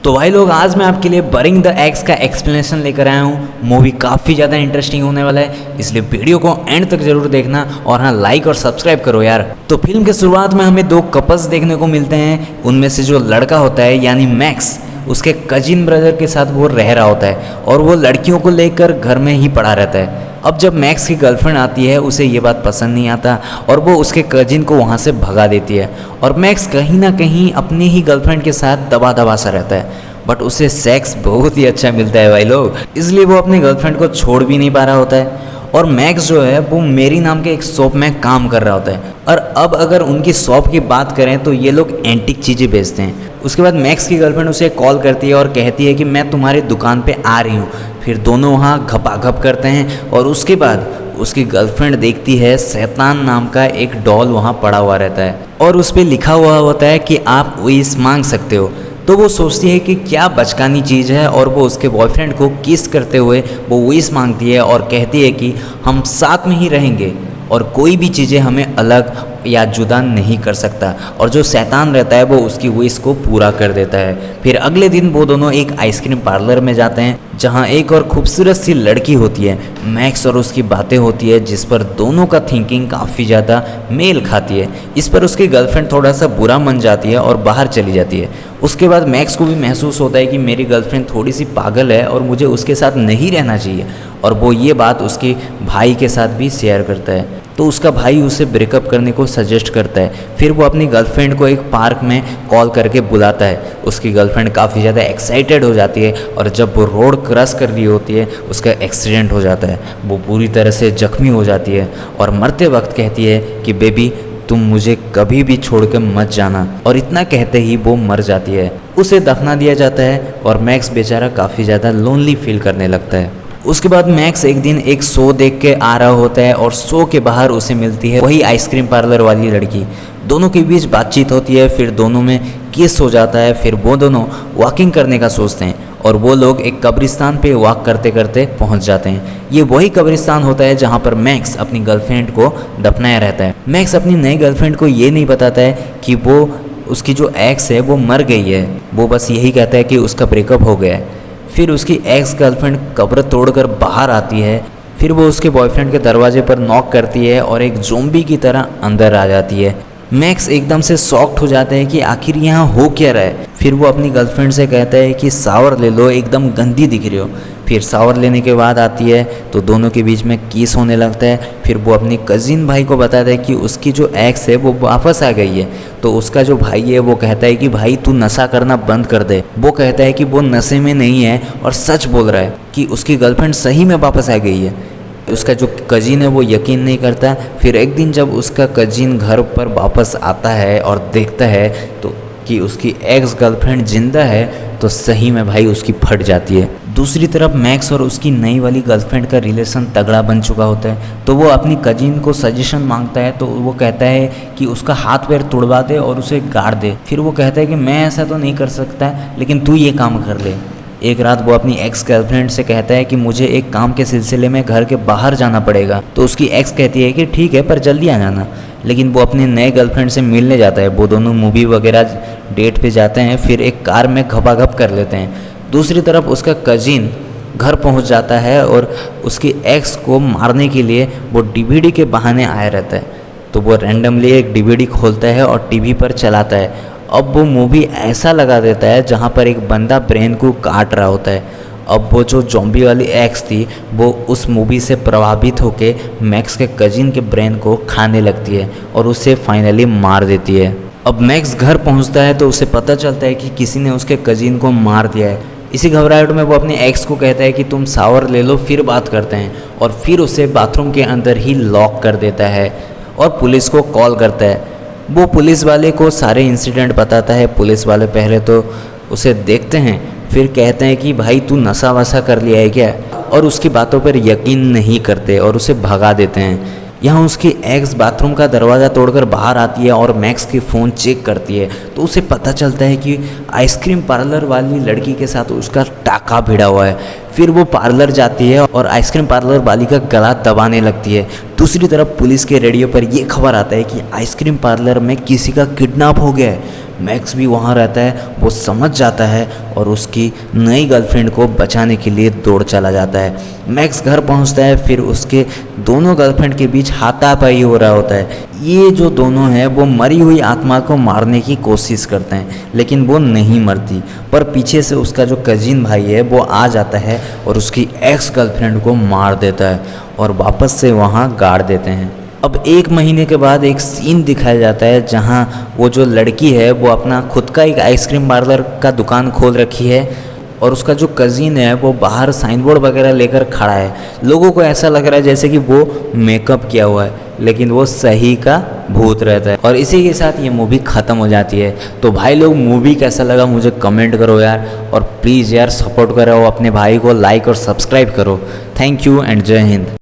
तो भाई लोग, आज मैं आपके लिए बरिंग द एक्स का एक्सप्लेनेशन लेकर आया हूँ। मूवी काफ़ी ज़्यादा इंटरेस्टिंग होने वाला है, इसलिए वीडियो को एंड तक जरूर देखना और हाँ, लाइक और सब्सक्राइब करो यार। तो फिल्म के शुरुआत में हमें दो कपल्स देखने को मिलते हैं। उनमें से जो लड़का होता है यानी मैक्स, उसके कजिन ब्रदर के साथ वो रह रहा होता है और वो लड़कियों को लेकर घर में ही पड़ा रहता है। अब जब मैक्स की गर्लफ्रेंड आती है, उसे ये बात पसंद नहीं आता और वो उसके कजिन को वहाँ से भगा देती है और मैक्स कहीं ना कहीं अपनी ही गर्लफ्रेंड के साथ दबा दबा सा रहता है। बट उसे सेक्स बहुत ही अच्छा मिलता है भाई लोग, इसलिए वो अपनी गर्लफ्रेंड को छोड़ भी नहीं पा रहा होता है। और मैक्स जो है वो मेरी नाम के एक शॉप में काम कर रहा होता है। और अब अगर उनकी शॉप की बात करें तो ये लोग एंटिक चीज़ें बेचते हैं। उसके बाद मैक्स की गर्लफ्रेंड उसे कॉल करती है और कहती है कि मैं तुम्हारी दुकान पे आ रही हूँ। फिर दोनों वहाँ घपाघप करते हैं और उसके बाद उसकी गर्लफ्रेंड देखती है शैतान नाम का एक डॉल वहाँ पड़ा हुआ रहता है और उस पर लिखा हुआ होता है कि आप विश मांग सकते हो। तो वो सोचती है कि क्या बचकानी चीज़ है और वो उसके बॉयफ्रेंड को किस करते हुए वो विश मांगती है और कहती है कि हम साथ में ही रहेंगे और कोई भी चीज़ें हमें अलग या जुदा नहीं कर सकता। और जो शैतान रहता है वो उसकी विश को पूरा कर देता है। फिर अगले दिन वो दोनों एक आइसक्रीम पार्लर में जाते हैं जहाँ एक और खूबसूरत सी लड़की होती है। मैक्स और उसकी बातें होती है जिस पर दोनों का थिंकिंग काफ़ी ज़्यादा मेल खाती है। इस पर उसकी गर्लफ्रेंड थोड़ा सा बुरा मन जाती है और बाहर चली जाती है। उसके बाद मैक्स को भी महसूस होता है कि मेरी गर्लफ्रेंड थोड़ी सी पागल है और मुझे उसके साथ नहीं रहना चाहिए, और वो ये बात उसके भाई के साथ भी शेयर करता है। तो उसका भाई उसे ब्रेकअप करने को सजेस्ट करता है। फिर वो अपनी गर्लफ्रेंड को एक पार्क में कॉल करके बुलाता है। उसकी गर्लफ्रेंड काफ़ी ज़्यादा एक्साइटेड हो जाती है और जब वो रोड क्रॉस कर रही होती है उसका एक्सीडेंट हो जाता है। वो पूरी तरह से जख्मी हो जाती है और मरते वक्त कहती है कि बेबी तुम मुझे कभी भी छोड़ के मत जाना, और इतना कहते ही वो मर जाती है। उसे दफना दिया जाता है और मैक्स बेचारा काफ़ी ज़्यादा लोनली फील करने लगता है। उसके बाद मैक्स एक दिन एक शो देख के आ रहा होता है और शो के बाहर उसे मिलती है वही आइसक्रीम पार्लर वाली लड़की। दोनों के बीच बातचीत होती है, फिर दोनों में किस हो जाता है। फिर वो दोनों वॉकिंग करने का सोचते हैं और वो लोग एक कब्रिस्तान पे वॉक करते करते पहुंच जाते हैं। ये वही कब्रिस्तान होता है जहां पर मैक्स अपनी गर्लफ्रेंड को दफनाया रहता है। मैक्स अपनी नई गर्लफ्रेंड को ये नहीं बताता है कि वो उसकी जो एक्स है वो मर गई है। वो बस यही कहता है कि उसका ब्रेकअप हो गया है। फिर उसकी एक्स गर्लफ्रेंड कब्र तोड़कर बाहर आती है। फिर वो उसके बॉयफ्रेंड के दरवाजे पर नॉक करती है और एक ज़ोंबी की तरह अंदर आ जाती है। मैक्स एकदम से शॉक्ड हो जाते हैं कि आखिर यहाँ हो क्या रहा है। फिर वो अपनी गर्लफ्रेंड से कहता है कि शावर ले लो, एकदम गंदी दिख रही हो। फिर शावर लेने के बाद आती है तो दोनों के बीच में किस होने लगता है। फिर वो अपनी कजिन भाई को बताता है कि उसकी जो एक्स है वो वापस आ गई है। तो उसका जो भाई है वो कहता है कि भाई तू नशा करना बंद कर दे। वो कहता है कि वो नशे में नहीं है और सच बोल रहा है कि उसकी गर्लफ्रेंड सही में वापस आ गई है। उसका जो कजिन है वो यकीन नहीं करता। फिर एक दिन जब उसका कजिन घर पर वापस आता है और देखता है तो कि उसकी एक्स गर्लफ्रेंड जिंदा है, तो सही में भाई उसकी फट जाती है। दूसरी तरफ मैक्स और उसकी नई वाली गर्लफ्रेंड का रिलेशन तगड़ा बन चुका होता है। तो वो अपनी कजिन को सजेशन मांगता है। तो वो कहता है कि उसका हाथ पैर तुड़वा दे और उसे गाड़ दे। फिर वो कहता है कि मैं ऐसा तो नहीं कर सकता, लेकिन तू ये काम कर ले। एक रात वो अपनी एक्स गर्लफ्रेंड से कहता है कि मुझे एक काम के सिलसिले में घर के बाहर जाना पड़ेगा। तो उसकी एक्स कहती है कि ठीक है, पर जल्दी आ जाना। लेकिन वो अपनी नए गर्लफ्रेंड से मिलने जाता है। वो दोनों मूवी वगैरह डेट पे जाते हैं, फिर एक कार में घपाघप कर लेते हैं। दूसरी तरफ उसका कजिन घर पहुंच जाता है और उसकी एक्स को मारने के लिए वो डीवीडी के बहाने आया रहता है। तो वो रैंडमली एक डीवीडी खोलता है और टीवी पर चलाता है। अब वो मूवी ऐसा लगा देता है जहाँ पर एक बंदा ब्रेन को काट रहा होता है। अब वो जो ज़ॉम्बी वाली एक्स थी वो उस मूवी से प्रभावित होकर मैक्स के कजिन के ब्रेन को खाने लगती है और उसे फाइनली मार देती है। अब मैक्स घर पहुंचता है तो उसे पता चलता है कि किसी ने उसके कजिन को मार दिया है। इसी घबराहट में वो अपनी एक्स को कहता है कि तुम शावर ले लो, फिर बात करते हैं। और फिर उसे बाथरूम के अंदर ही लॉक कर देता है और पुलिस को कॉल करता है। वो पुलिस वाले को सारे इंसिडेंट बताता है। पुलिस वाले पहले तो उसे देखते हैं, फिर कहते हैं कि भाई तू नशा वशा कर लिया है क्या, और उसकी बातों पर यकीन नहीं करते और उसे भगा देते हैं। यहाँ उसकी एक्स बाथरूम का दरवाज़ा तोड़कर बाहर आती है और मैक्स की फ़ोन चेक करती है। तो उसे पता चलता है कि आइसक्रीम पार्लर वाली लड़की के साथ उसका टाका भिड़ा हुआ है। फिर वो पार्लर जाती है और आइसक्रीम पार्लर वाली का गला दबाने लगती है। दूसरी तरफ पुलिस के रेडियो पर ये खबर आता है कि आइसक्रीम पार्लर में किसी का किडनैप हो गया है। मैक्स भी वहाँ रहता है, वो समझ जाता है और उसकी नई गर्लफ्रेंड को बचाने के लिए दौड़ चला जाता है। मैक्स घर पहुँचता है, फिर उसके दोनों गर्लफ्रेंड के बीच हाथापाई हो रहा होता है। ये जो दोनों हैं वो मरी हुई आत्मा को मारने की कोशिश करते हैं, लेकिन वो नहीं मरती। पर पीछे से उसका जो कजिन भाई है वो आ जाता है और उसकी एक्स गर्लफ्रेंड को मार देता है और वापस से वहाँ गाड़ देते हैं। अब 1 महीने के बाद एक सीन दिखाया जाता है जहाँ वो जो लड़की है वो अपना खुद का एक आइसक्रीम पार्लर का दुकान खोल रखी है और उसका जो कज़िन है वो बाहर साइन बोर्ड वगैरह लेकर खड़ा है। लोगों को ऐसा लग रहा है जैसे कि वो मेकअप किया हुआ है, लेकिन वो सही का भूत रहता है। और इसी के साथ ये मूवी ख़त्म हो जाती है। तो भाई लोग, मूवी कैसा लगा मुझे कमेंट करो यार, और प्लीज़ यार सपोर्ट करो अपने भाई को, लाइक और सब्सक्राइब करो। थैंक यू एंड जय हिंद।